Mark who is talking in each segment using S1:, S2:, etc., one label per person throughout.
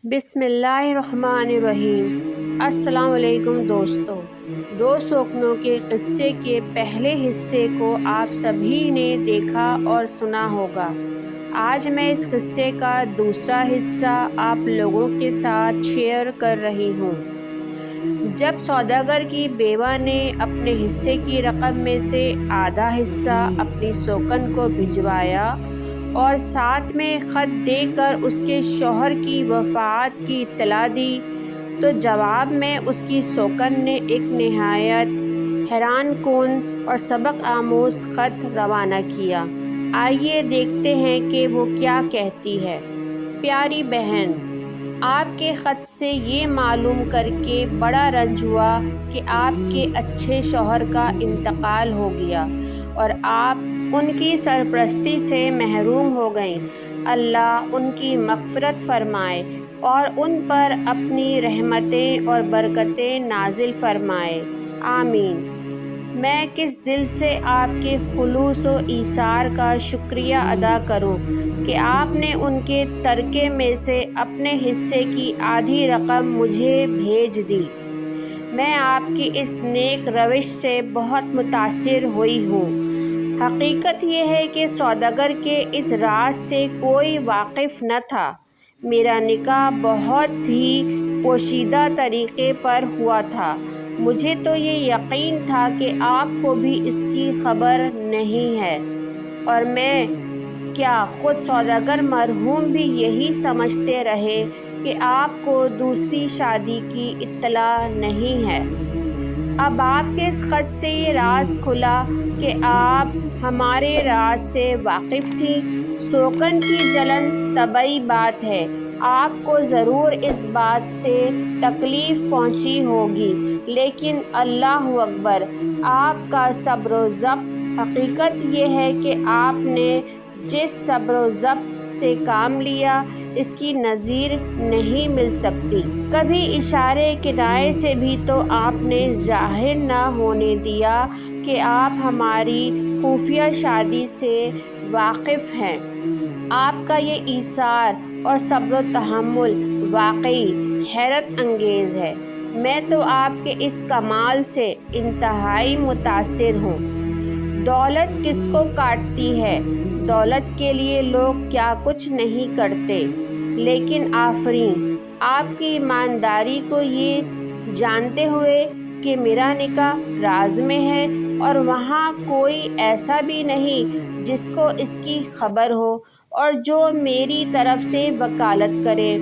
S1: بسم اللہ الرحمن الرحیم۔ السلام علیکم دوستو۔ دو سوکنوں کے قصے کے پہلے حصے کو آپ سبھی نے دیکھا اور سنا ہوگا۔ آج میں اس قصے کا دوسرا حصہ آپ لوگوں کے ساتھ شیئر کر رہی ہوں۔ جب سوداگر کی بیوہ نے اپنے حصے کی رقم میں سے آدھا حصہ اپنی سوکن کو بھجوایا اور ساتھ میں خط دے کر اس کے شوہر کی وفات کی اطلاع دی تو جواب میں اس کی سوکن نے ایک نہایت حیران کن اور سبق آموز خط روانہ کیا۔ آئیے دیکھتے ہیں کہ وہ کیا کہتی ہے۔ پیاری بہن، آپ کے خط سے یہ معلوم کر کے بڑا رنج ہوا کہ آپ کے اچھے شوہر کا انتقال ہو گیا اور آپ ان کی سرپرستی سے محروم ہو گئیں۔ اللہ ان کی مغفرت فرمائے اور ان پر اپنی رحمتیں اور برکتیں نازل فرمائے، آمین۔ میں کس دل سے آپ کے خلوص و ایثار کا شکریہ ادا کروں کہ آپ نے ان کے ترکے میں سے اپنے حصے کی آدھی رقم مجھے بھیج دی۔ میں آپ کی اس نیک روش سے بہت متاثر ہوئی ہوں۔ حقیقت یہ ہے کہ سوداگر کے اس راز سے کوئی واقف نہ تھا۔ میرا نکاح بہت ہی پوشیدہ طریقے پر ہوا تھا۔ مجھے تو یہ یقین تھا کہ آپ کو بھی اس کی خبر نہیں ہے، اور میں کیا خود سوداگر مرحوم بھی یہی سمجھتے رہے کہ آپ کو دوسری شادی کی اطلاع نہیں ہے۔ اب آپ کے اس خط سے یہ راز کھلا کہ آپ ہمارے راز سے واقف تھیں۔ سوکن کی جلن طبعی بات ہے۔ آپ کو ضرور اس بات سے تکلیف پہنچی ہوگی، لیکن اللہ اکبر، آپ کا صبر و ضبط۔ حقیقت یہ ہے کہ آپ نے جس صبر و ضبط سے کام لیا، اس کی نظیر نہیں مل سکتی۔ کبھی اشارے کنائے سے بھی تو آپ نے ظاہر نہ ہونے دیا کہ آپ ہماری خفیہ شادی سے واقف ہیں۔ آپ کا یہ ایثار اور صبر و تحمل واقعی حیرت انگیز ہے۔ میں تو آپ کے اس کمال سے انتہائی متاثر ہوں۔ دولت کس کو کاٹتی ہے؟ دولت کے لیے لوگ کیا کچھ نہیں کرتے، لیکن آفرین آپ کی ایمانداری کو یہ جانتے ہوئے کہ میرا نکاح راز میں ہے اور وہاں کوئی ایسا بھی نہیں جس کو اس کی خبر ہو اور جو میری طرف سے وکالت کرے،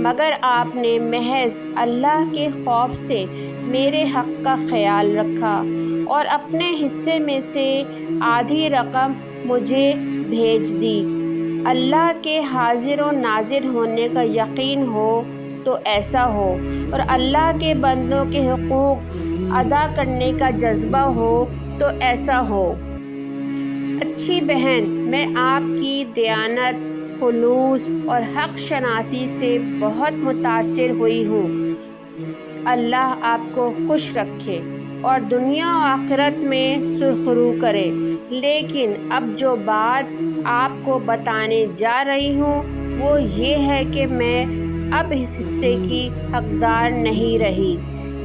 S1: مگر آپ نے محض اللہ کے خوف سے میرے حق کا خیال رکھا اور اپنے حصے میں سے آدھی رقم مجھے بھیج دی۔ اللہ کے حاضر و ناظر ہونے کا یقین ہو تو ایسا ہو، اور اللہ کے بندوں کے حقوق ادا کرنے کا جذبہ ہو تو ایسا ہو۔ اچھی بہن، میں آپ کی دیانت، خلوص اور حق شناسی سے بہت متاثر ہوئی ہوں۔ اللہ آپ کو خوش رکھے اور دنیا و آخرت میں سرخرو کرے۔ لیکن اب جو بات آپ کو بتانے جا رہی ہوں وہ یہ ہے کہ میں اب اس حصے کی حقدار نہیں رہی۔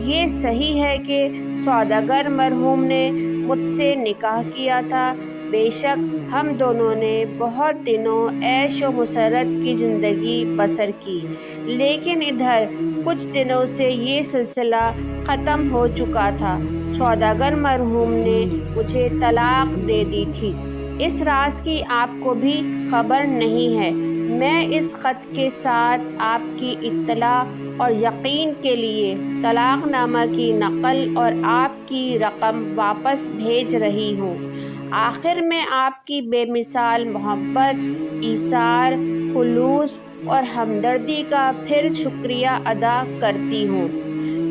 S1: یہ صحیح ہے کہ سوداگر مرحوم نے مجھ سے نکاح کیا تھا۔ بے شک ہم دونوں نے بہت دنوں عیش و مسرت کی زندگی بسر کی، لیکن ادھر کچھ دنوں سے یہ سلسلہ ختم ہو چکا تھا۔ سوداگر مرحوم نے مجھے طلاق دے دی تھی۔ اس راز کی آپ کو بھی خبر نہیں ہے۔ میں اس خط کے ساتھ آپ کی اطلاع اور یقین کے لیے طلاق نامہ کی نقل اور آپ کی رقم واپس بھیج رہی ہوں۔ آخر میں آپ کی بے مثال محبت، ایثار، خلوص اور ہمدردی کا پھر شکریہ ادا کرتی ہوں۔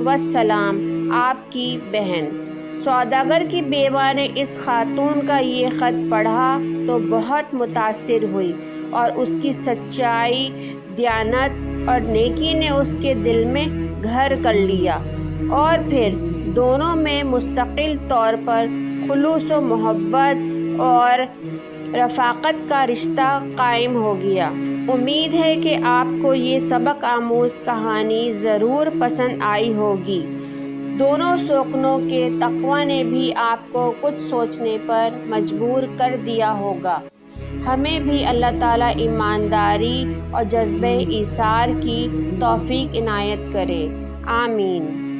S1: والسلام، آپ کی بہن۔ سوداگر کی بیوہ نے اس خاتون کا یہ خط پڑھا تو بہت متاثر ہوئی، اور اس کی سچائی، دیانت اور نیکی نے اس کے دل میں گھر کر لیا، اور پھر دونوں میں مستقل طور پر خلوص و محبت اور رفاقت کا رشتہ قائم ہو گیا۔ امید ہے کہ آپ کو یہ سبق آموز کہانی ضرور پسند آئی ہوگی۔ دونوں شوقنوں کے تقویٰ نے بھی آپ کو کچھ سوچنے پر مجبور کر دیا ہوگا۔ ہمیں بھی اللہ تعالیٰ ایمانداری اور جذبہ ایثار کی توفیق عنایت کرے، آمین۔